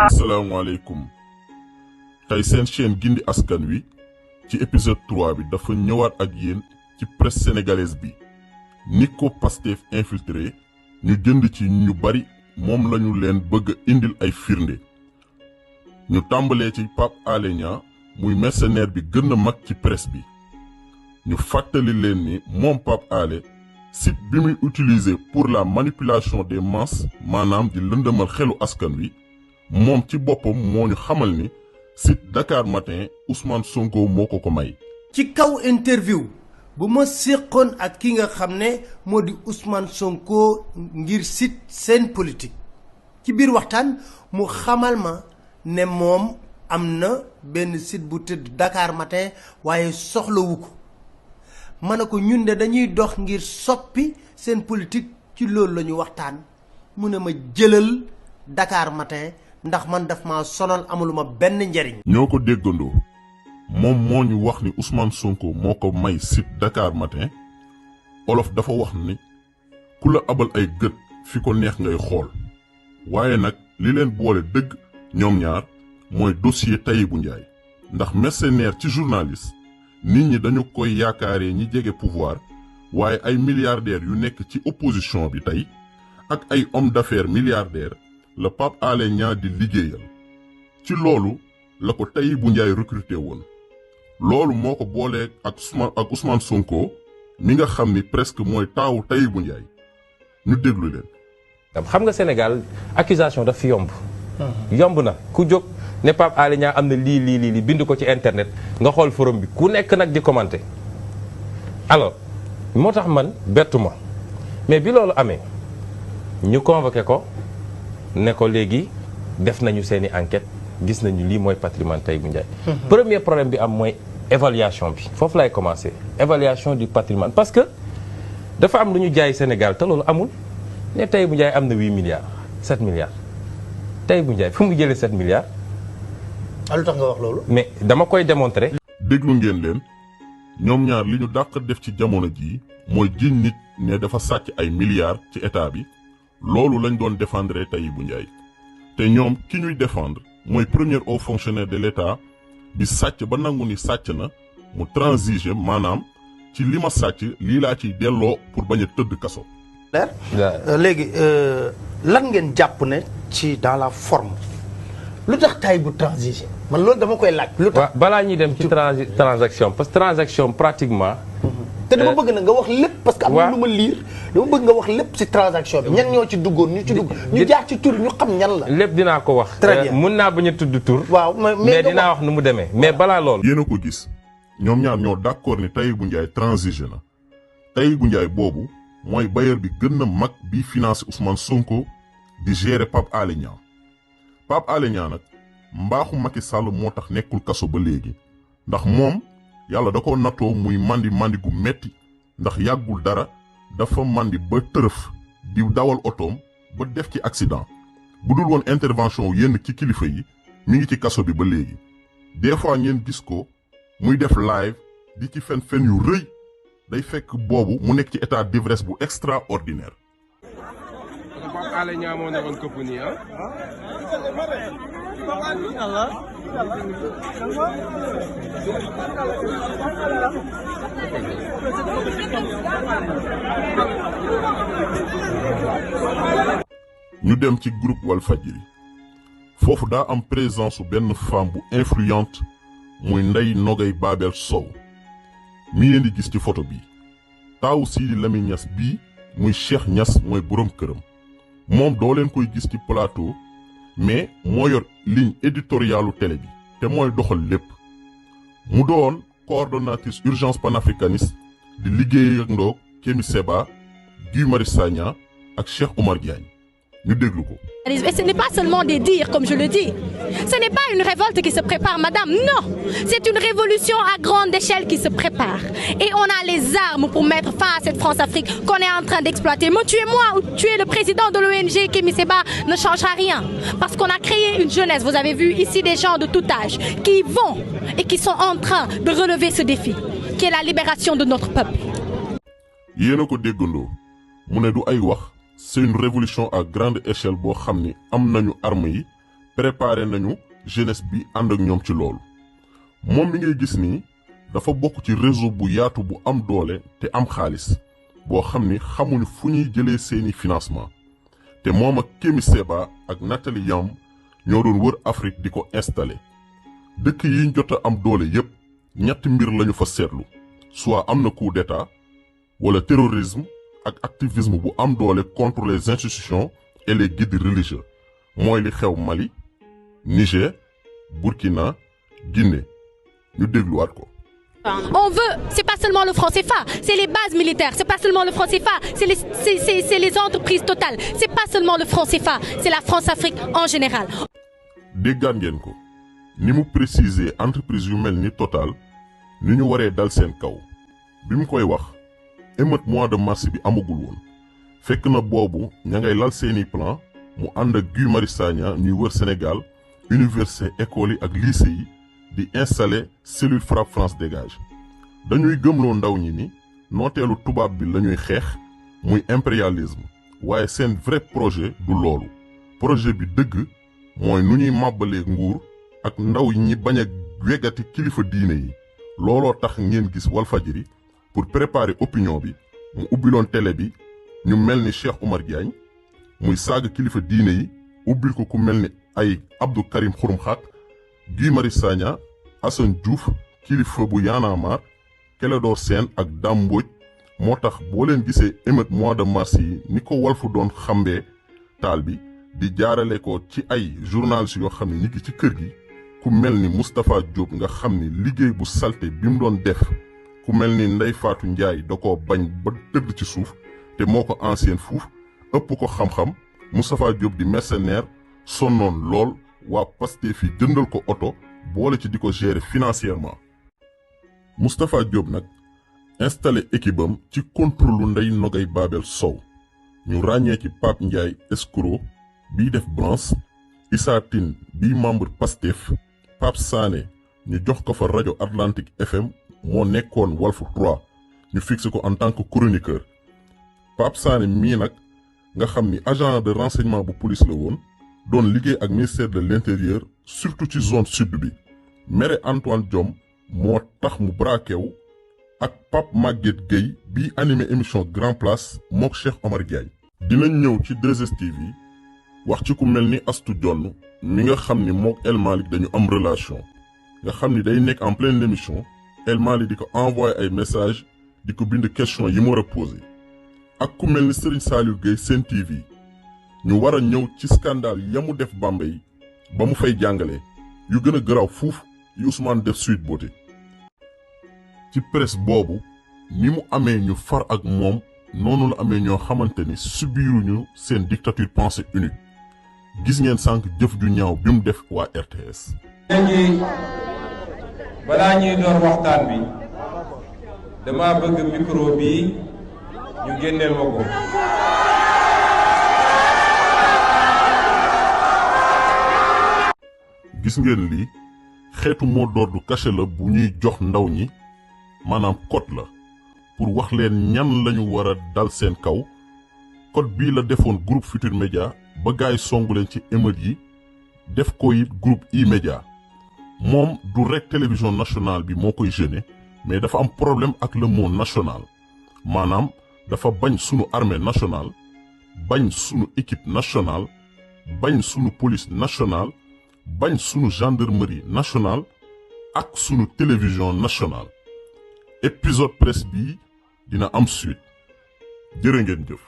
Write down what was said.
asalaamaaleykum tey seen chaîne gindi askan wi ci épisode 3 bi dafa ñëwaat ak yéen ci presse sénégalaise bi ni ko Pastef infiltré ñu jënd ci ñu bari moom lañu leen bëgg indil ay firnde ñu tàmbalee ci Pape Alé Niang muy mercenaire bi gën a mag ci presse bi ñu fàttali leen ni moom Pape Alé site bi muy utiliser pour la manipulation des masses maanaam di lëndëmal xelu askan wi moom ci boppam moo ñu xamal ni site Dakar Matin Ousmane Sonko moo ko may. ci kaw interview bu ma séqoon ak ki nga xam ne moo di Ousmane Sonko ngir site Sen Politique ci biir waxtaan mu xamal ma ne moom am na benn site bu tëdd Dakar Matin waaye soxlawu ko ma ne ko ñun de dañuy dox ngir soppi Sen Politique ci loolu la ñu waxtaan mu ne ma jëlal Dakar Matin ndax man daf ma sonal amuluma benn njariñ. ñoo ko déggandoo moom moo ñu wax ni Ousmane Sonko moo ko may site Dakar Matin olof dafa wax ni ku la abal ay gët fi ko neex ngay xool waaye nag li leen boole dëgg ñoom ñaar mooy dossier Tahibou Ndiaye ndax mercenaire ci journaliste nit ñi dañu koy yaakaaree ñi jege pouvoir waaye ay milliardaires yu nekk ci opposition bi tey ak ay homme d'affaires milliardaires la Pape Alé Niang di liggéeyal ci loolu la ko Tahibou Ndiaye recruté woon loolu moo ko boolee ak Ousmane Sonko mi nga xam ni presque mooy taawu Tahibou Ndiaye ñu déglu leen. xam nga Sénégal accusation daf fi yomb. yomb na ku jóg ne Pape Alé Niang am na lii bind ko ci internet nga xool forum bi ku nekk nag di commenter alors moo tax man bettu ma mais bi loolu amee ñu convoqué ko. ne ko léegi def nañu seeni enquête gis nañu lii mooy patrimoine Tahibou Ndiaye. premier problème bi am mooy évaluation bi foofu lay commencer évaluation du patrimoine parce que dafa am lu ñu jaay Sénégal te loolu amul ne Tahibou Ndiaye am na 8 milliards 7 milliards Tahibou Ndiaye fu mu jëlee 7 milliards. lu tax nga wax loolu. mais dama koy démontrer. déglu ngeen leen ñoom ñaar li ñu dàq def ci jamono jii mooy jiiñ nit ne dafa sàcc ay milliards ci état bi. loolu lañ doon défendre Tahibou Ndiaye te ñoom ki ñuy défendre mooy premier haut fonctionnaire de l'État bi sàcc ba nangu ni sàcc na mu transiger maanaam ci li ma sàcc lii laa ciy delloo pour bañ a tëdd kaso. léegi lan ngeen jàpp ne ci dans la forme lu tax Tahibou transiger man loolu dama koy laaj. lu tax balaa ñuy dem ci transaction parce que transaction pratiquement. te dama bëgg na nga wax lépp parce que am na lu ma liir dama bëgg nga wax lépp ci transaction bi ñan ñoo ci duggoon ñu ci dugg ñu jaar ci tur ñu xam ñan la. lépp dinaa ko wax. très bien mun naa bañ a tudd tur. waaw mais dinaa wax nu mu demee mais balaa loolu. yéen a ko gis ñoom ñaar ñoo d'accord ni Tahibou Ndiaye transigé na Tahibou Ndiaye boobu mooy bailleur bi gën a mag bi financé Ousmane Sonko di gérer Pape Alé Niang Pape Alé Niang nag mbaaxu Macky Sall moo tax nekkul kaso ba léegi ndax moom. yàlla da ko nattoo muy mandi gu metti ndax yàggul dara dafa mandi ba tërëf di dawal otoom ba def ci accident bu dul woon intervention yenn ci kilifa yi mi ngi ci kaso bi ba léegi des fois ngeen gis ko muy def live di ci fen yu rëy day fekk boobu mu nekk ci état d'ivresse bu extraordinaire. Pape Alé Niang moo nekkoon këpp nii ñu dem ci groupe Walfadjri foofu daa am présence su benn femme bu influente muy Ndeye Nogay Babel Sow mi ngeen di gis ci photo bi taawu Sidi Lamine Niass bii muy Cheikh Niass mooy boroom këram moom doo leen koy gis ci plateau mais moo yor ligne éditorialu télé bi te mooy doxal lépp mu doon coordonnatrice urgence panafricaniste di liggéey ak ndoog Kémi Séba Guy Marius Sagna ak Cheikh Oumar Diagne ñu déglu ko. Et ce n'est pas seulement des dires, comme je le dis. Ce n'est pas une révolte qui se prépare, madame. Non, c'est une révolution à grande échelle qui se prépare. Et on a les armes pour mettre fin à cette France-Afrique qu'on est en train d'exploiter. Me tuer moi ou tuer le président de l'ONG, Kémi Séba, ne changera rien. Parce qu'on a créé une jeunesse. Vous avez vu ici des gens de tout âge qui vont et qui sont en train de relever ce défi. qui est la libération de notre peuple. yéen a ko déggandoo mu ne du ay wax c'est une révolution à grande échelle boo xam ni am nañu armes yi préparé nañu jeunesse bi ànd ak ñoom ci loolu moom mi ngay gis nii dafa bokk ci réseau bu yaatu bu am doole te am xaalis boo xam ni xamuñu fu ñuy jëlee seeni financement te moom ak Kémi Séba ak Nathalie Yamb ñoo doon wër Afrique di ko installé dëkk yiñ jot a am doole yépp ñetti mbir lañu fa seetlu soit am na coup d'état wala terrorisme ak activisme bu am doole contre les institutions et les guides religieux mooy li xew Mali Niger Burkina Guinée ñu dégluwaat ko. On veut, c'est pas seulement le franc CFA, c'est les bases militaires, c'est pas seulement le franc CFA, c'est les entreprises totales, c'est pas seulement le franc CFA, c'est la France-Afrique en général. déggaan ngeen ko ni mu préciser entreprise yu mel ni Total ni ñu waree dal seen kaw bi mu koy wax émeute mois de mars bi amagul woon fekk na boobu ña ngay lal seeni plan mu ànd ak Guy Marius Sagna ñuy wër Sénégal université école yi ak lycée yi di installer cellule Frapp France dégage dañuy gëmloo ndaw ñi ni nooteelu tubaab bi lañuy xeex muy impérialisme waaye seen vrai projet du loolu projet bi dëgg mooy nu ñuy màbbalee nguur ak ndaw ñi bañ a wegati kilifa diine yi looloo tax ngeen gis Walfadjri pour préparer opinion bi mu ubbiloon télé bi ñu mel ni Cheikh Oumar Diagne muy saaga kilifa diine yi ubbil ko ku mel ni ay Abdou Karim Xurum Xaq Guy Marius Sagna Assane Diouf kilifa bu Y'en a marre Clédor Sène ak Dame Mbodj moo tax boo leen gisee émeute mois de mars yi ni ko Walfu doon xambee taal bi di jaarale ko ci ay journalistes yoo xam ne ñi ngi ci kër gi ku mel ni Moustapha Diop nga xam ni liggéey bu salte bi mu doon def ku mel ni Ndeye Fatou Ndiaye da koo bañ ba tëdd ci suuf te moo ko ancien fuuf ëpp ko xam-xam Moustapha Diop di mercenaire sonnoon lool waa Pastef fi jëndal ko oto boole ci di ko gérer financièrement Moustapha Diop nag installé équipe am ci contrôle Ndeye Nogay Babel Sow ñu ràññee ci Pape Ndiaye escroc bii def branche Issa Tine bii membre Pastef Pape Sané ñu jox ko fa rajo Atlantique FM moo nekkoon Walf 3 ñu fixé ko en tant que chroniqueur Pape Sané mii nag nga xam ni agent de renseignement bu police la woon doon liggéey ak ministère de l'intérieur surtout ci zone sud bi mere Antoine Diome moo tax mu braqué wu ak Pape Maguette Gueye bii animé émission Grand Place mook Cheikh Omar Diagne. dinañ ñëw ci 2STV wax ci ku mel ni Astou Dione mi nga xam ni mook El Malick dañu am relation nga xam ni day nekk en pleine émission El Malick di ko envoyé ay message di ko bind question yi mu war a posé ak ku mel ni Serigne Saliou Gueye Sen TV ñu war a ñëw ci scandale ya mu def Bambey ba mu fay jàngale yu gën a garaaw fuuf yu Ousmane def Sweet Beauté ci presse boobu ni mu amee ñu far ak moom noonu la amee ñoo xamante ni subiruñu seen dictature pensée unique gis ngeen sànq jëf ju ñaaw bi mu def waa RTS. léegi balaa ñuy door waxtaan bi dama bëgg micro bi ñu génneel ma ko. gis ngeen lii xeetu mot d'ordre caché la bu ñuy jox ndaw ñi maanaam code la pour wax leen ñan lañu war a dal seen kaw code bii la defoon groupe Futur Média ba gaay songu leen ci émeute yi def ko it groupe E-Média moom du rek télévision nationale bi moo koy gêné mais dafa am problème ak le mot national maanaam dafa bañ sunu armée nationale bañ sunu équipe nationale bañ sunu police nationale bañ sunu gendarmerie nationale ak sunu télévision nationale épisode presse bii dina am suite jërë ngeen jëf